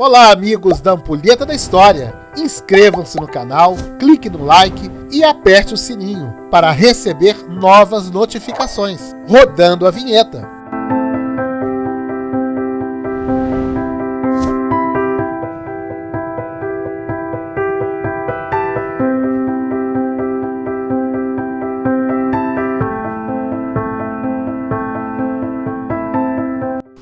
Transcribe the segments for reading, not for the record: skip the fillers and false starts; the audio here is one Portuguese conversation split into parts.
Olá, amigos da Ampulheta da História! Inscrevam-se no canal, clique no like e aperte o sininho para receber novas notificações. Rodando a vinheta.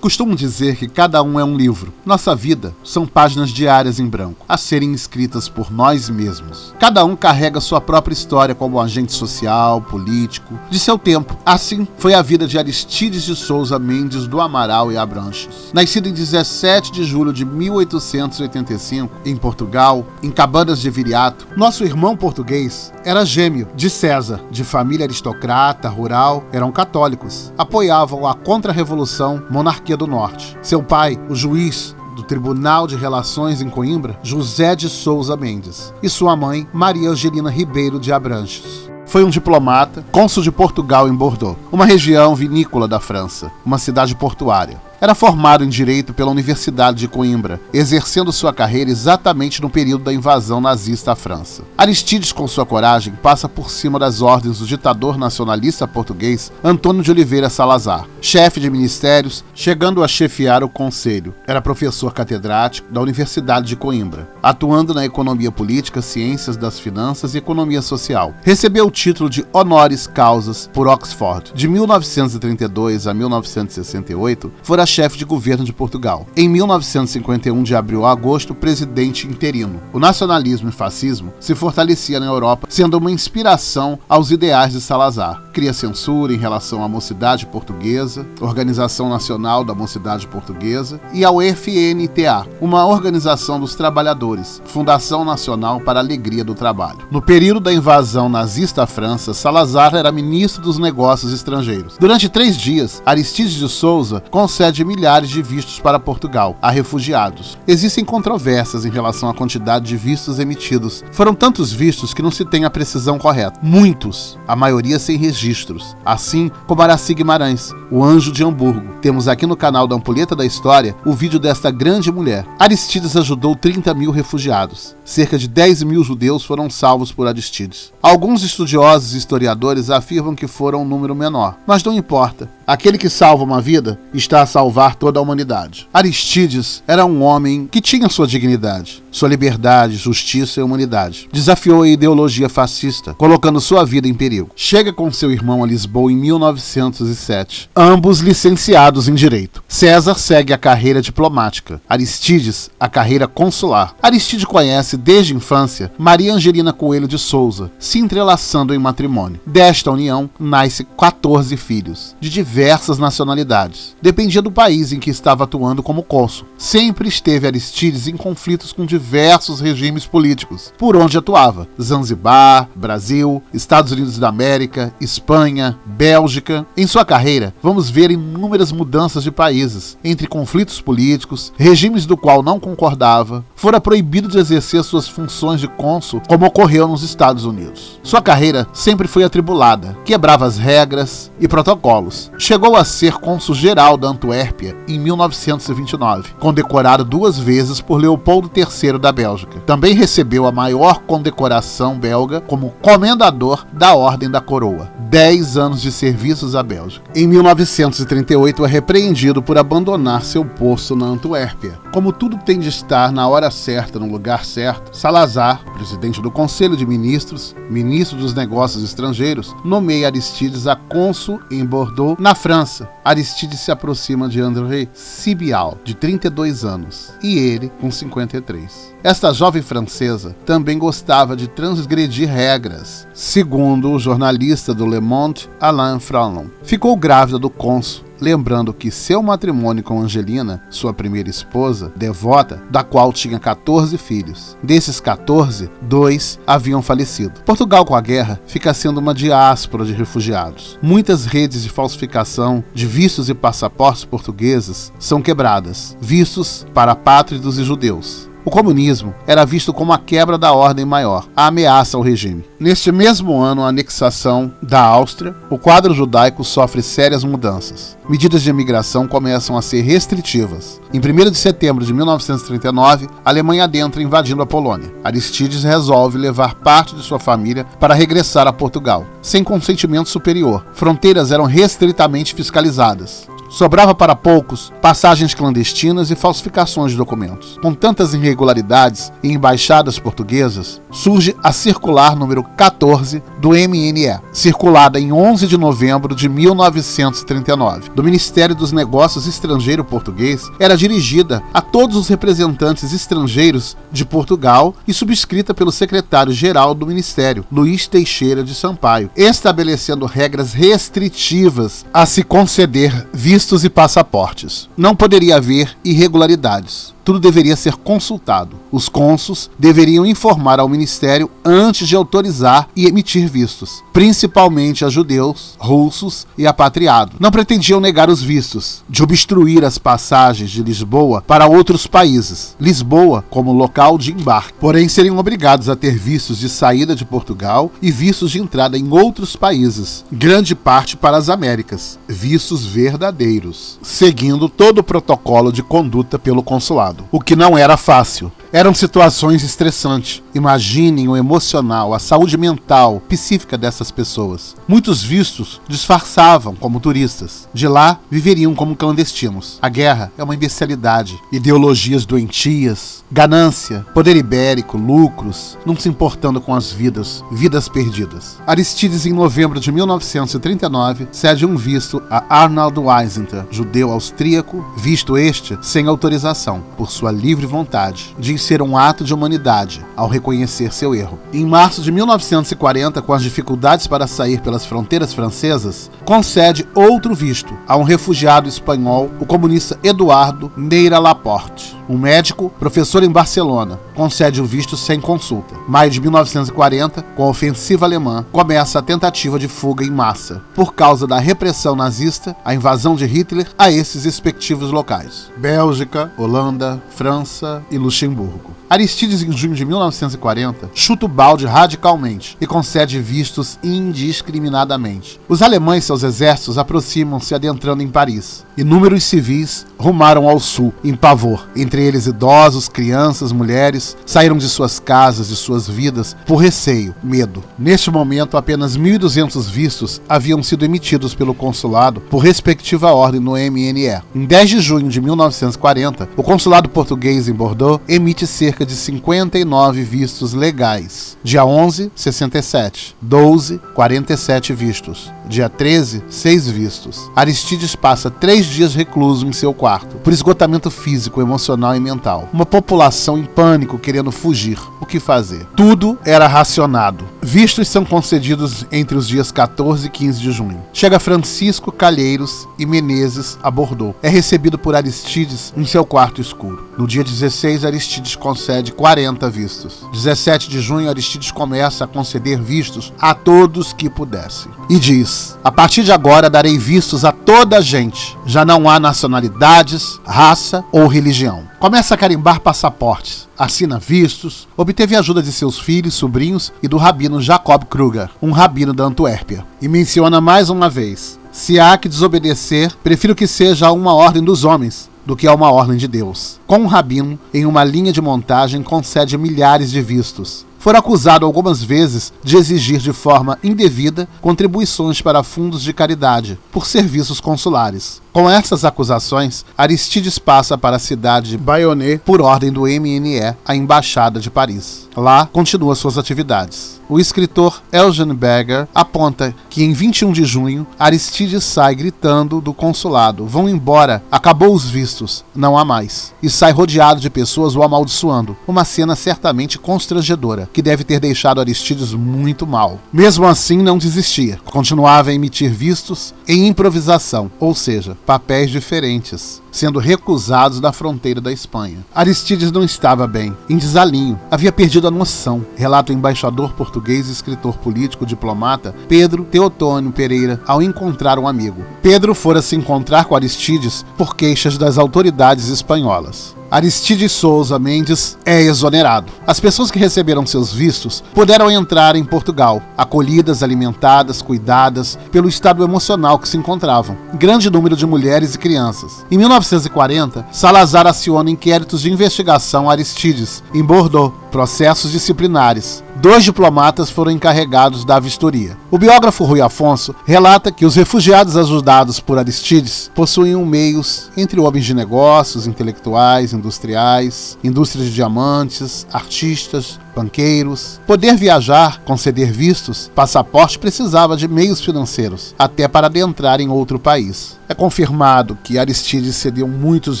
Costumo dizer que cada um é um livro. Nossa vida são páginas diárias em branco, a serem escritas por nós mesmos. Cada um carrega sua própria história como agente social, político, de seu tempo. Assim foi a vida de Aristides de Souza Mendes do Amaral e Abranches. Nascido em 17 de julho de 1885, em Portugal, em Cabanas de Viriato, nosso irmão português era gêmeo de César, de família aristocrata, rural, eram católicos. Apoiavam a contra-revolução, monarquia do Norte. Seu pai, o juiz do Tribunal de Relações em Coimbra, José de Souza Mendes, e sua mãe, Maria Angelina Ribeiro de Abranches. Foi um diplomata, cônsul de Portugal em Bordeaux, uma região vinícola da França, uma cidade portuária. Era formado em Direito pela Universidade de Coimbra, exercendo sua carreira exatamente no período da invasão nazista à França. Aristides, com sua coragem, passa por cima das ordens do ditador nacionalista português Antônio de Oliveira Salazar, chefe de ministérios, chegando a chefiar o conselho. Era professor catedrático da Universidade de Coimbra, atuando na economia política, ciências das finanças e economia social. Recebeu o título de honoris causas por Oxford. De 1932 a 1968, fora chefe de governo de Portugal. Em 1951, de abril a agosto, presidente interino. O nacionalismo e fascismo se fortalecia na Europa, sendo uma inspiração aos ideais de Salazar. Cria censura em relação à Mocidade Portuguesa, Organização Nacional da Mocidade Portuguesa, e ao FNTA, uma organização dos trabalhadores, Fundação Nacional para a Alegria do Trabalho. No período da invasão nazista à França, Salazar era ministro dos Negócios Estrangeiros. Durante 3 dias, Aristides de Souza concede milhares de vistos para Portugal a refugiados. Existem controvérsias em relação à quantidade de vistos emitidos. Foram tantos vistos que não se tem a precisão correta. Muitos, a maioria sem registros. Assim como Araci Guimarães, o anjo de Hamburgo. Temos aqui no canal da Ampulheta da História o vídeo desta grande mulher. Aristides ajudou 30 mil refugiados. Cerca de 10 mil judeus foram salvos por Aristides. Alguns estudiosos e historiadores afirmam que foram um número menor. Mas não importa. Aquele que salva uma vida está a salvar toda a humanidade. Aristides era um homem que tinha sua dignidade, sua liberdade, justiça e humanidade. Desafiou a ideologia fascista, colocando sua vida em perigo. Chega com seu irmão a Lisboa em 1907, ambos licenciados em Direito. César segue a carreira diplomática, Aristides a carreira consular. Aristides conhece desde a infância Maria Angelina Coelho de Souza, se entrelaçando em matrimônio. Desta união nasce 14 filhos, de diversas nacionalidades. Dependia do país em que estava atuando como cônsul. Sempre esteve Aristides em conflitos com diversos regimes políticos, por onde atuava: Zanzibar, Brasil, Estados Unidos da América, Espanha, Bélgica. Em sua carreira, vamos ver inúmeras mudanças de países, entre conflitos políticos, regimes do qual não concordava, fora proibido de exercer suas funções de cônsul, como ocorreu nos Estados Unidos. Sua carreira sempre foi atribulada, quebrava as regras e protocolos. Chegou a ser cônsul-geral da Antuérpia em 1929, condecorado 2 vezes por Leopoldo III da Bélgica. Também recebeu a maior condecoração belga como comendador da Ordem da Coroa. 10 anos de serviços à Bélgica. Em 1938 é repreendido por abandonar seu posto na Antuérpia. Como tudo tem de estar na hora certa, no lugar certo, Salazar, presidente do Conselho de Ministros, ministro dos Negócios Estrangeiros, nomeia Aristides a cônsul em Bordeaux, na França. Aristides se aproxima de André Cibial, de 32 anos, e ele com 53. Esta jovem francesa também gostava de transgredir regras, segundo o jornalista do Le Monde, Alain Frolon. Ficou grávida do cônsul, lembrando que seu matrimônio com Angelina, sua primeira esposa, devota, da qual tinha 14 filhos. Desses 14, 2 haviam falecido. Portugal, com a guerra, fica sendo uma diáspora de refugiados. Muitas redes de falsificação de vistos e passaportes portugueses são quebradas, vistos para apátridos e judeus. O comunismo era visto como a quebra da ordem maior, a ameaça ao regime. Neste mesmo ano, a anexação da Áustria, o quadro judaico sofre sérias mudanças. Medidas de imigração começam a ser restritivas. Em 1º de setembro de 1939, a Alemanha adentra invadindo a Polônia. Aristides resolve levar parte de sua família para regressar a Portugal, sem consentimento superior. Fronteiras eram restritamente fiscalizadas. Sobrava para poucos passagens clandestinas e falsificações de documentos. Com tantas irregularidades em embaixadas portuguesas, surge a circular número 14 do MNE, circulada em 11 de novembro de 1939, do Ministério dos Negócios Estrangeiro Português, era dirigida a todos os representantes estrangeiros de Portugal e subscrita pelo secretário-geral do Ministério, Luís Teixeira de Sampaio, estabelecendo regras restritivas a se conceder vistos e passaportes. Não poderia haver irregularidades. Tudo deveria ser consultado. Os cônsuls deveriam informar ao Ministério antes de autorizar e emitir vistos, principalmente a judeus, russos e apatriados. Não pretendiam negar os vistos, de obstruir as passagens de Lisboa para outros países, Lisboa como local de embarque. Porém, seriam obrigados a ter vistos de saída de Portugal e vistos de entrada em outros países, grande parte para as Américas, vistos verdadeiros, seguindo todo o protocolo de conduta pelo consulado. O que não era fácil. Eram situações estressantes. Imaginem o emocional, a saúde mental, psíquica dessas pessoas. Muitos vistos disfarçavam como turistas. De lá, viveriam como clandestinos. A guerra é uma imbecilidade. Ideologias doentias, ganância, poder ibérico, lucros, não se importando com as vidas perdidas. Aristides, em novembro de 1939, cede um visto a Arnold Weisenthal, judeu austríaco, visto este sem autorização, por sua livre vontade. Diz ser um ato de humanidade, ao reconhecer seu erro. Em março de 1940, com as dificuldades para sair pelas fronteiras francesas, concede outro visto a um refugiado espanhol, o comunista Eduardo Neira Laporte. Um médico, professor em Barcelona, concede o visto sem consulta. Maio de 1940, com a ofensiva alemã, começa a tentativa de fuga em massa, por causa da repressão nazista, a invasão de Hitler a esses respectivos locais: Bélgica, Holanda, França e Luxemburgo. Aristides, em junho de 1940, chuta o balde radicalmente e concede vistos indiscriminadamente. Os alemães e seus exércitos aproximam-se adentrando em Paris. Inúmeros civis rumaram ao sul, em pavor. Entre eles idosos, crianças, mulheres, saíram de suas casas, de suas vidas, por receio, medo. Neste momento, apenas 1.200 vistos haviam sido emitidos pelo consulado por respectiva ordem no MNE. Em 10 de junho de 1940, o consulado português em Bordeaux emite cerca de 59 vistos legais. Dia 11, 67. 12, 47 vistos. Dia 13, 6 vistos. Aristides passa 3 dias recluso em seu quarto, por esgotamento físico, emocional e mental. Uma população em pânico querendo fugir. O que fazer? Tudo era racionado. Vistos são concedidos entre os dias 14 e 15 de junho. Chega Francisco Calheiros e Menezes a Bordeaux. É recebido por Aristides em seu quarto escuro. No dia 16, Aristides concede 40 vistos. 17 de junho, Aristides começa a conceder vistos a todos que pudessem. E diz: a partir de agora darei vistos a toda a gente. Já não há nacionalidades, raça ou religião. Começa a carimbar passaportes, assina vistos, obteve a ajuda de seus filhos, sobrinhos e do rabino Jacob Kruger, um rabino da Antuérpia. E menciona mais uma vez: se há que desobedecer, prefiro que seja a uma ordem dos homens do que a uma ordem de Deus. Com o rabino, em uma linha de montagem, concede milhares de vistos. For acusado algumas vezes de exigir de forma indevida contribuições para fundos de caridade por serviços consulares. Com essas acusações, Aristides passa para a cidade de Bayonne por ordem do MNE, a Embaixada de Paris. Lá, continua suas atividades. O escritor Eugene Berger aponta que em 21 de junho, Aristides sai gritando do consulado: vão embora, acabou os vistos, não há mais. E sai rodeado de pessoas o amaldiçoando. Uma cena certamente constrangedora, que deve ter deixado Aristides muito mal. Mesmo assim, não desistia. Continuava a emitir vistos em improvisação, ou seja, papéis diferentes, sendo recusados na fronteira da Espanha. Aristides não estava bem, em desalinho, havia perdido a noção, relata o embaixador português e escritor político diplomata Pedro Teotônio Pereira ao encontrar um amigo. Pedro fora se encontrar com Aristides por queixas das autoridades espanholas. Aristides Souza Mendes é exonerado. As pessoas que receberam seus vistos puderam entrar em Portugal, acolhidas, alimentadas, cuidadas pelo estado emocional que se encontravam. Grande número de mulheres e crianças. Em 1940, Salazar aciona inquéritos de investigação a Aristides, em Bordeaux, processos disciplinares. 2 diplomatas foram encarregados da vistoria. O biógrafo Rui Afonso relata que os refugiados ajudados por Aristides possuíam meios entre homens de negócios, intelectuais, industriais, indústrias de diamantes, artistas, banqueiros. Poder viajar, conceder vistos, passaporte precisava de meios financeiros, até para adentrar em outro país. É confirmado que Aristides cedeu muitos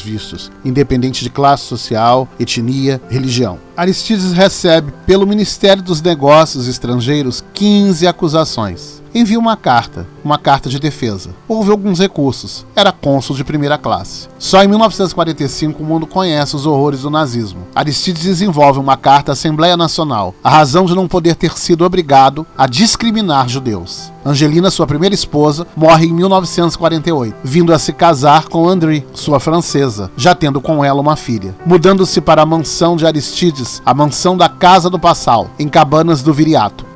vistos, independente de classe social, etnia, religião. Aristides recebe, pelo Ministério dos Negócios Estrangeiros, 15 acusações. Envia uma carta de defesa. Houve alguns recursos. Era cônsul de primeira classe. Só em 1945 o mundo conhece os horrores do nazismo. Aristides desenvolve uma carta à Assembleia Nacional, a razão de não poder ter sido obrigado a discriminar judeus. Angelina, sua primeira esposa, morre em 1948, vindo a se casar com André, sua francesa, já tendo com ela uma filha. Mudando-se para a mansão de Aristides, a mansão da Casa do Passal, em Cabanas do Viriato.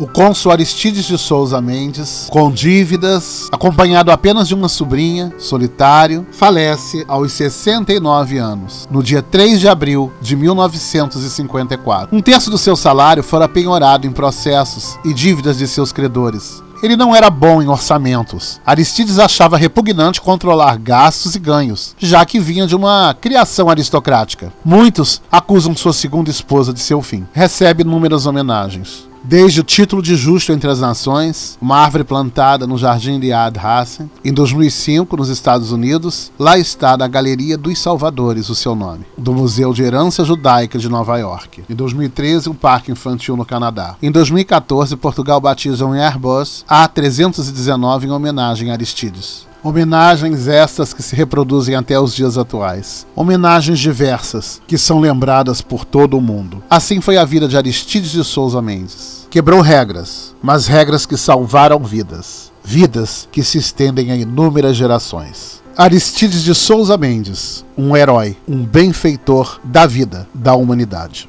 O cônsul Aristides de Souza Mendes, com dívidas, acompanhado apenas de uma sobrinha, solitário, falece aos 69 anos, no dia 3 de abril de 1954. 1/3 do seu salário fora penhorado em processos e dívidas de seus credores. Ele não era bom em orçamentos. Aristides achava repugnante controlar gastos e ganhos, já que vinha de uma criação aristocrática. Muitos acusam sua segunda esposa de seu fim. Recebe inúmeras homenagens. Desde o título de justo entre as nações, uma árvore plantada no Jardim de Ad Hassen. Em 2005, nos Estados Unidos, lá está na Galeria dos Salvadores o seu nome, do Museu de Herança Judaica de Nova York. Em 2013, um parque infantil no Canadá. Em 2014, Portugal batiza um Airbus A319 em homenagem a Aristides. Homenagens estas que se reproduzem até os dias atuais. Homenagens diversas, que são lembradas por todo o mundo. Assim foi a vida de Aristides de Souza Mendes. Quebrou regras, mas regras que salvaram vidas. Vidas que se estendem a inúmeras gerações. Aristides de Souza Mendes, um herói, um benfeitor da vida, da humanidade.